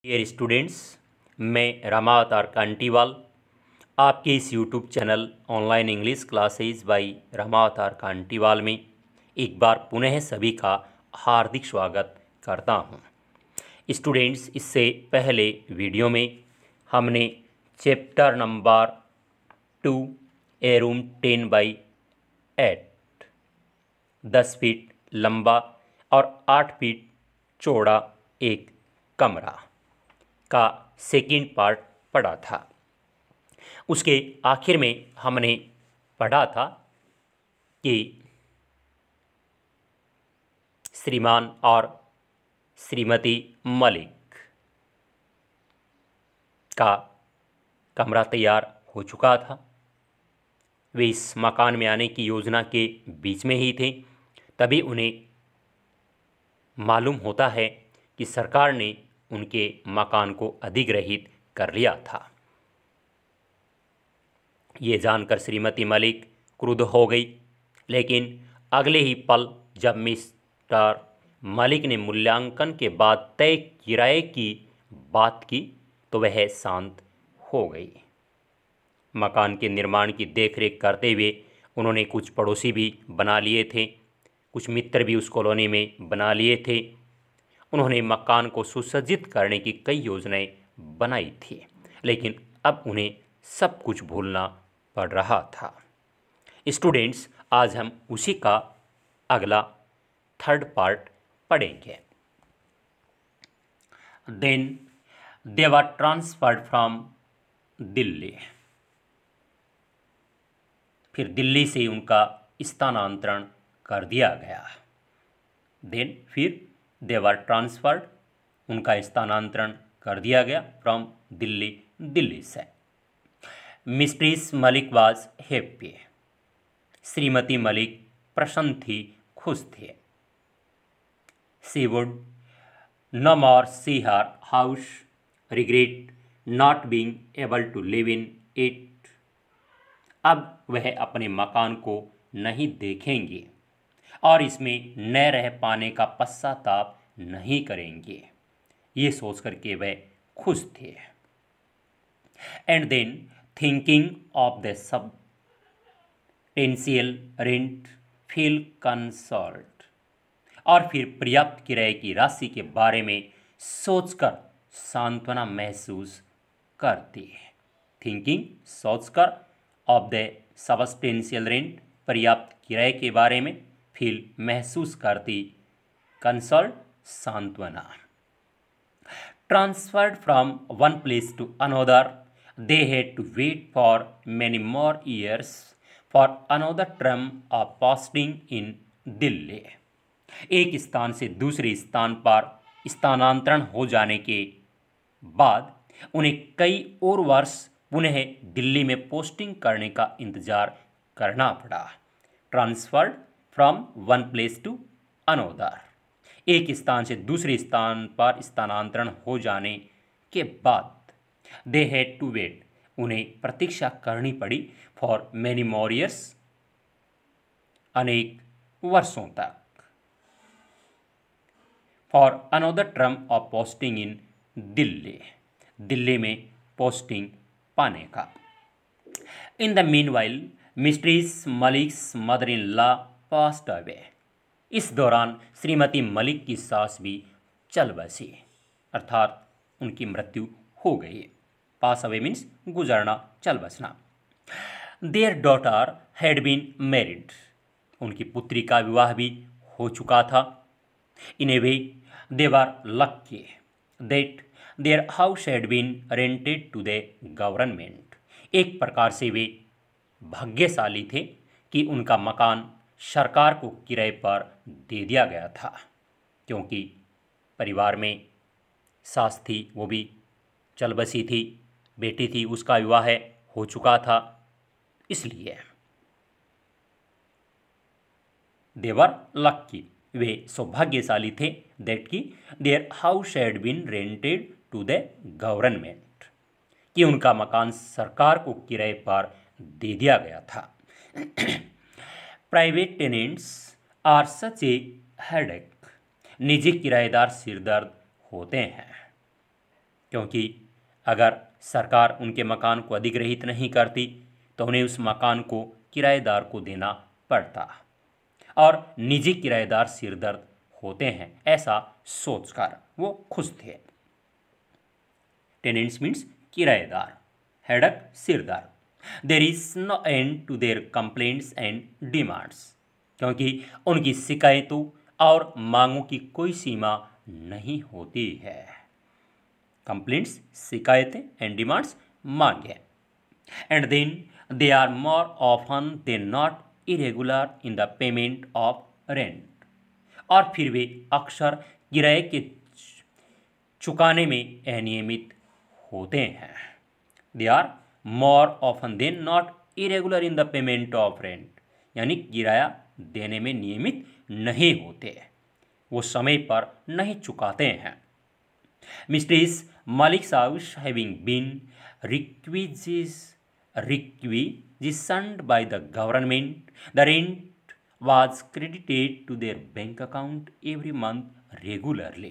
Dear students, मैं रमा अवतार कांटीवाल आपके इस YouTube channel online English classes by Rama अवतार कांटीवाल में एक बार पुनः सभी का हार्दिक स्वागत करता हूं। स्टूडेंट्स, इससे पहले वीडियो में हमने चैप्टर नंबर 2 ए रूम 10/8 10 फीट लंबा और 8 फीट चौड़ा एक कमरा का सेकंड पार्ट पढ़ा था। उसके आखिर में हमने पढ़ा था कि श्रीमान और श्रीमती मलिक का कमरा तैयार हो चुका था। वे इस मकान में आने की योजना के बीच में ही थे। तभी उन्हें मालूम होता है कि सरकार ने उनके मकान को अधिग्रहित कर लिया था। ये जानकर श्रीमती मलिक क्रुद्ध हो गई, लेकिन अगले ही पल जब मिस्टर मलिक ने मूल्यांकन के बाद तय किराए की बात की तो वह शांत हो गई। मकान के निर्माण की देखरेख करते हुए उन्होंने कुछ पड़ोसी भी बना लिए थे, कुछ मित्र भी उस कॉलोनी में बना लिए थे। उन्होंने मकान को सुसज्जित करने की कई योजनाएं बनाई थी, लेकिन अब उन्हें सब कुछ भूलना पड़ रहा था। स्टूडेंट्स, आज हम उसी का अगला थर्ड पार्ट पढ़ेंगे। Then they were transferred from Delhi. फिर दिल्ली से उनका स्थानांतरण कर दिया गया। देन फिर दे वर ट्रांसफर्ड, उनका स्थानांतरण कर दिया गया फ्रॉम दिल्ली से। Mistress Malik was happy. Shrimati Malik प्रसन्न थी, खुश थे। She would no more see her house, regret not being able to live in it. अब वह अपने मकान को नहीं देखेंगे और इसमें न रह पाने का पश्चाताप नहीं करेंगे, ये सोचकर के वह खुश थे। And than thinking of the substantial rent feel concert, और फिर पर्याप्त किराए की राशि के बारे में सोचकर सांत्वना महसूस करती है। थिंकिंग, सोचकर, ऑफ द सबस्टेंशियल रेंट, पर्याप्त किराए के बारे में, फील, महसूस करती, कंसर्ट, सांत्वना। Transferred from one place to another, they had to wait for many more years for another term of posting in Delhi. एक स्थान से दूसरे स्थान पर स्थानांतरण हो जाने के बाद उन्हें कई और वर्ष पुनः दिल्ली में पोस्टिंग करने का इंतजार करना पड़ा। Transferred from one place to another, एक स्थान से दूसरे स्थान पर स्थानांतरण हो जाने के बाद दे हैड टू वेट, उन्हें प्रतीक्षा करनी पड़ी, फॉर मेनी मोर ईयर्स, अनेक वर्षों तक, for another term of posting in Delhi, Delhi में पोस्टिंग पाने का। In the meanwhile mistress Malik's mother in law passed away. इस दौरान श्रीमती मलिक की सास भी चल बसी, अर्थात उनकी मृत्यु हो गई। पास अवे मीन्स गुजरना, चल बसना। Their daughter had been married, उनकी पुत्री का विवाह भी हो चुका था। In a way they were lucky that their house had been rented to the government. एक प्रकार से वे भाग्यशाली थे कि उनका मकान सरकार को किराए पर दे दिया गया था, क्योंकि परिवार में सास थी, वो भी चल बसी थी, बेटी थी, उसका विवाह हो चुका था, इसलिए देवर लक्की, वे सौभाग्यशाली थे, दैट की their house had been rented to the government, कि उनका मकान सरकार को किराए पर दे दिया गया था। Private tenants are such a headache, निजी किराएदार सिरदर्द होते हैं। क्योंकि अगर सरकार उनके मकान को अधिग्रहित नहीं करती तो उन्हें उस मकान को किराएदार को देना पड़ता और निजी किराएदार सिरदर्द होते हैं, ऐसा सोचकर वो खुश थे। टेनेंट्स मीन्स किराएदार, हेडक सिरदार। There is no end to their complaints and demands, क्योंकि उनकी शिकायतों और मांगों की कोई सीमा नहीं होती है। कंप्लेंट्स शिकायतें, एंड डिमांड्स मांगे। And then they are more often than not irregular in the payment of rent, और फिर वे अक्सर किराए के चुकाने में अनियमित होते हैं। They are more often than not irregular in the payment of rent, यानी किराया देने में नियमित नहीं होते, वो समय पर नहीं चुकाते हैं। Mistress Malik's house having been requisitioned by the government, the rent was credited to their bank account every month regularly.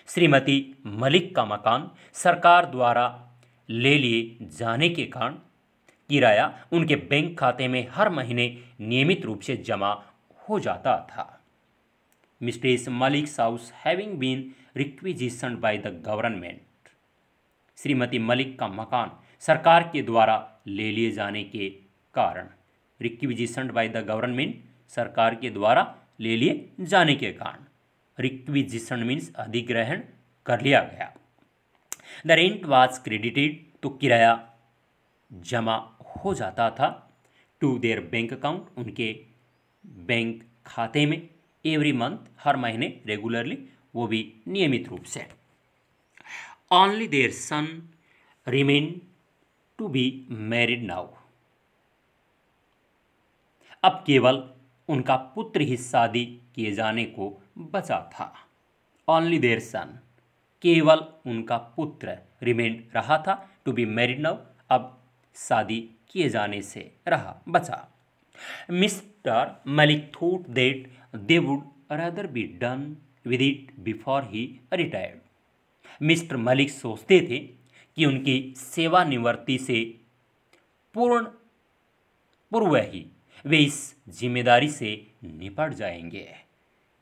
Shrimati Malik का मकान सरकार द्वारा ले लिए जाने के कारण किराया उनके बैंक खाते में हर महीने नियमित रूप से जमा हो जाता था। Mistress Malik's house having been requisitioned by the government, श्रीमती मलिक का मकान सरकार के द्वारा ले लिए जाने के कारण, रिक्विजिशन्ड बाय द गवर्नमेंट सरकार के द्वारा ले लिए जाने के कारण, रिक्विजिशन मीन्स अधिग्रहण कर लिया गया। द रेंट वाज क्रेडिटेड, तो किराया जमा हो जाता था, टू देयर बैंक अकाउंट, उनके बैंक खाते में, एवरी मंथ, हर महीने, रेगुलरली, वो भी नियमित रूप से। Only their son remain to be married now, अब केवल उनका पुत्र ही शादी किए जाने को बचा था। ओनली देयर सन, केवल उनका पुत्र, रिमेन रहा था, टू बी मैरिड नाउ, अब शादी किए जाने से रहा बचा। Mister Malik thought that they would rather be done with it before he retired, mister Malik सोचते थे कि उनकी सेवानिवृत्ति से पूर्व ही वे इस जिम्मेदारी से निपट जाएंगे,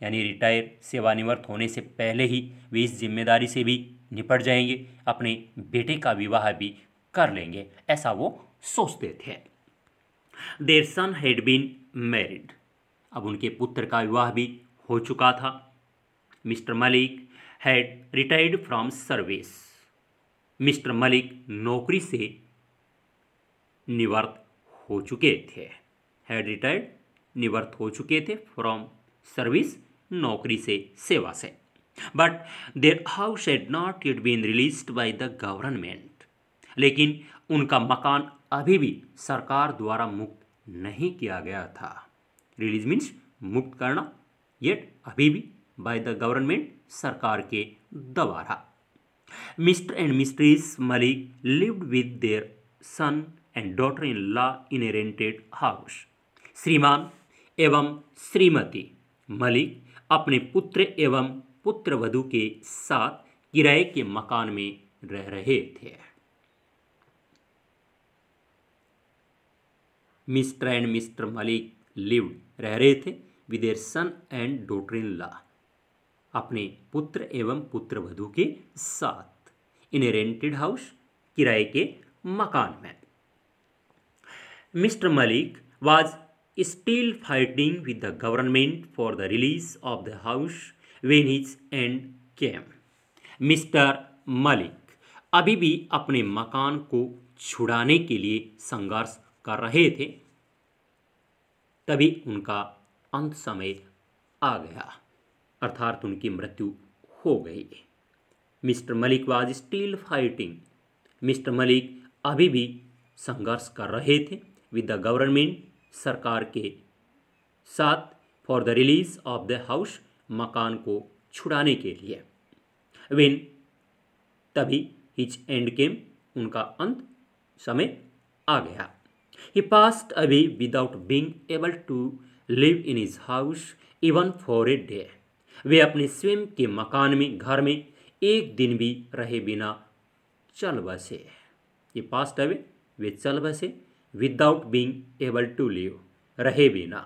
यानी रिटायर, सेवानिवृत्त होने से पहले ही वे इस जिम्मेदारी से भी निपट जाएंगे, अपने बेटे का विवाह भी कर लेंगे, ऐसा वो सोचते थे। Their son had been married, अब उनके पुत्र का विवाह भी हो चुका था। Mister Malik had retired from service, mister Malik नौकरी से निवृत्त हो चुके थे। हैड रिटायर्ड, निवृत्त हो चुके थे, फ्रॉम सर्विस, नौकरी से, सेवा से। But their house had not yet been released by the government, लेकिन उनका मकान अभी भी सरकार द्वारा मुक्त नहीं किया गया था। रिलीज मीन्स मुक्त करना, येट अभी भी, बाय द गवर्नमेंट, सरकार के द्वारा। Mister and mistress Malik lived with their son and daughter in law in a rented house, Shriman एवं श्रीमती मलिक अपने पुत्र एवं पुत्रवधू के साथ किराए के मकान में रह रहे थे। Mister and mister Malik lived, रह रहे थे, with their son and daughter in law, अपने पुत्र एवं पुत्रवधू के साथ, इन ए रेंटेड हाउस, किराए के मकान में। Mister Malik was still fighting with the government for the release of the house when his and came, mister Malik अभी भी अपने मकान को छुड़ाने के लिए संघर्ष कर रहे थे, तभी उनका अंत समय आ गया, अर्थात उनकी मृत्यु हो गई। Mister Malik was still fighting, mister Malik अभी भी संघर्ष कर रहे थे, विद द गवर्नमेंट, सरकार के साथ, for the release of the house, मकान को छुड़ाने के लिए। व्हेन, तभी, हिज एंड केम, उनका अंत समय आ गया। He passed away without being able to live in his house even for a day, वे अपने स्वयं के मकान में, घर में एक दिन भी रहे बिना चल बसे। ये पास्ट है, वे चल बसे। Without being able to live, रहे बिना।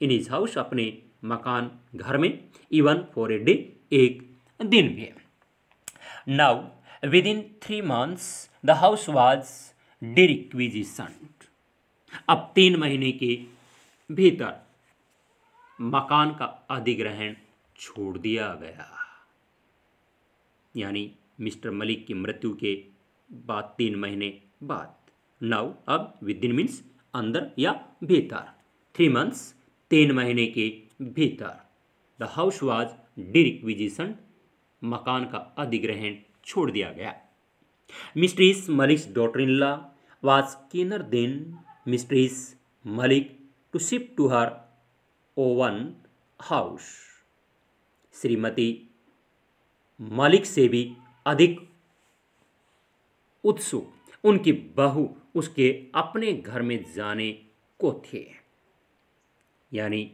इन हिज हाउस, अपने मकान घर में। इवन फॉर ए डे, एक दिन भी। Now within 3 months the house was derequisitioned. अब 3 महीने के भीतर मकान का अधिग्रहण छोड़ दिया गया। यानी मिस्टर मलिक की मृत्यु के बाद 3 महीने बाद। नाउ, अब, विदिन मीन्स अंदर या भीतर। 3 months, 3 महीने के भीतर। द हाउस वाज डिरिक्विजिशन, मकान का अधिग्रहण छोड़ दिया गया। Mistress Malik's daughter in law was keener than mistress Malik to shift to her own house. Shrimati Malik से भी अधिक उत्सुक उनकी बहू उसके अपने घर में जाने को थे। यानी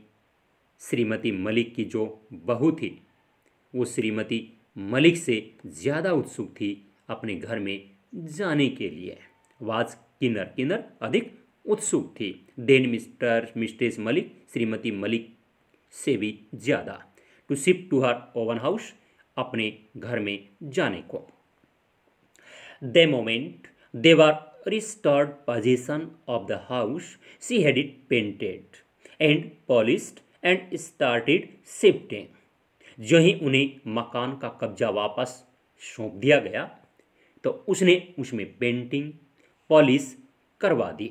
श्रीमती मलिक की जो बहू थी वो श्रीमती मलिक से ज़्यादा उत्सुक थी अपने घर में जाने के लिए। वाज किन्नर, किन्नर अधिक उत्सुक थी। देन मिस्ट्रेस मलिक, श्रीमती मलिक से भी ज़्यादा। To shift to her own house, अपने घर में जाने को। The moment they were restored possession of the house, she had it painted and polished and started shifting. जो ही उन्हें मकान का कब्जा वापस सौंप दिया गया तो उसने उसमें पेंटिंग, पॉलिश करवा दी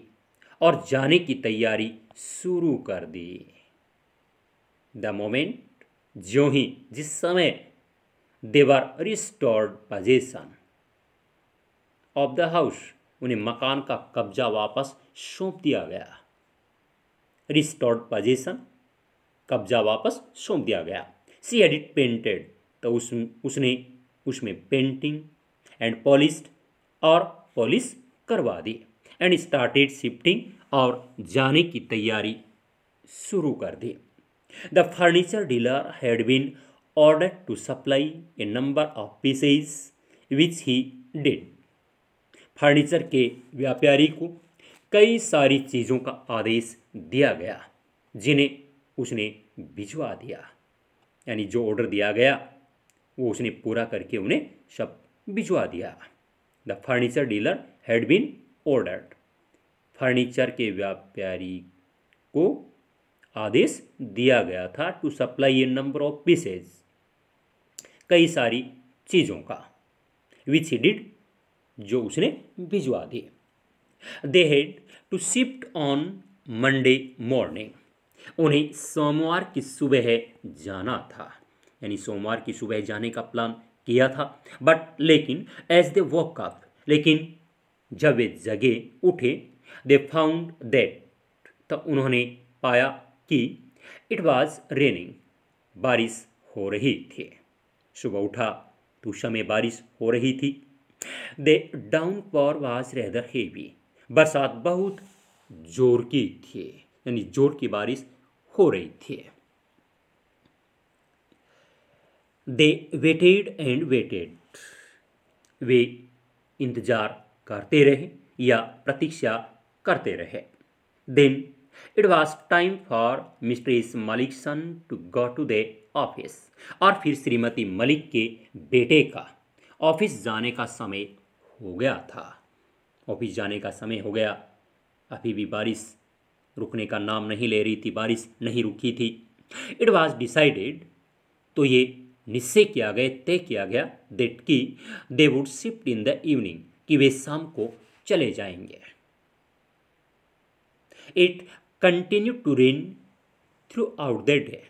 और जाने की तैयारी शुरू कर दी। द मोमेंट, जो ही, जिस समय, they were restored possession of the house, उन्हें मकान का कब्जा वापस सौंप दिया गया। रिस्टोर्ड पोजेशन, कब्जा वापस सौंप दिया गया। सी हैड इट पेंटेड, तो उसने उसमें पेंटिंग एंड पॉलिश्ड, और पॉलिश करवा दी। एंड स्टार्टेड शिफ्टिंग, और जाने की तैयारी शुरू कर दी। The furniture dealer had been ordered to supply a number of pieces which he did. Furniture के व्यापारी को कई सारी चीज़ों का आदेश दिया गया जिन्हें उसने भिजवा दिया। यानी जो ऑर्डर दिया गया वो उसने पूरा करके उन्हें सब भिजवा दिया। The furniture dealer had been ordered, furniture के व्यापारी को आदेश दिया गया था to supply a number of pieces, कई सारी चीज़ों का। विच ही डिड, जो उसने भिजवा दी। They had to shift on Monday morning, उन्हें सोमवार की सुबह जाना था। यानी सोमवार की सुबह जाने का प्लान किया था। बट लेकिन एज दे वॉक अप, लेकिन जब वे जगे उठे, दे फाउंड दैट, तब उन्होंने पाया कि इट वॉज रेनिंग, बारिश हो रही थी। सुबह उठा तो उस समय बारिश हो रही थी। दे डाउनपॉर वाज रेदर हेवी, बरसात बहुत जोर की थी, यानी जोर की बारिश हो रही थी। दे वेटेड एंड वेटेड, वे इंतजार करते रहे या प्रतीक्षा करते रहे। Then it was time for mistress Malik son to go to the office, और फिर श्रीमती मलिक के बेटे का ऑफिस जाने का समय हो गया था। ऑफिस जाने का समय हो गया, अभी भी बारिश रुकने का नाम नहीं ले रही थी, बारिश नहीं रुकी थी। इट वॉज डिसाइडेड, तो ये निश्चय किया गया, तय किया गया, दैट कि they would shift in the evening, कि वे शाम को चले जाएंगे। It continue to rain throughout the day,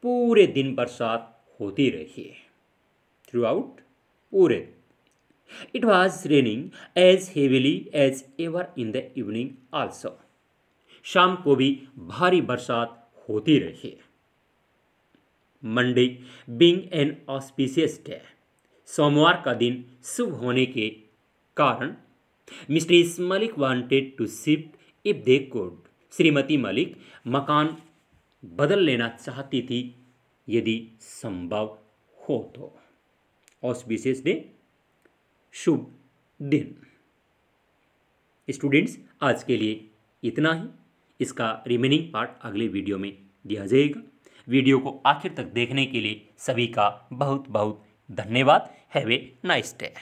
पूरे दिन बरसात होती रही। थ्रू आउट, पूरे। It was raining as heavily as ever in the evening also, शाम को भी भारी बरसात होती रही। Monday being an auspicious day, सोमवार का दिन शुभ होने के कारण mistress Malik wanted to shift if they could, Shrimati Malik मकान बदल लेना चाहती थी यदि संभव हो तो। ऑस्पिशियस डे, शुभ दिन। स्टूडेंट्स, आज के लिए इतना ही। इसका रिमेनिंग पार्ट अगले वीडियो में दिया जाएगा। वीडियो को आखिर तक देखने के लिए सभी का बहुत बहुत धन्यवाद। Have a nice day.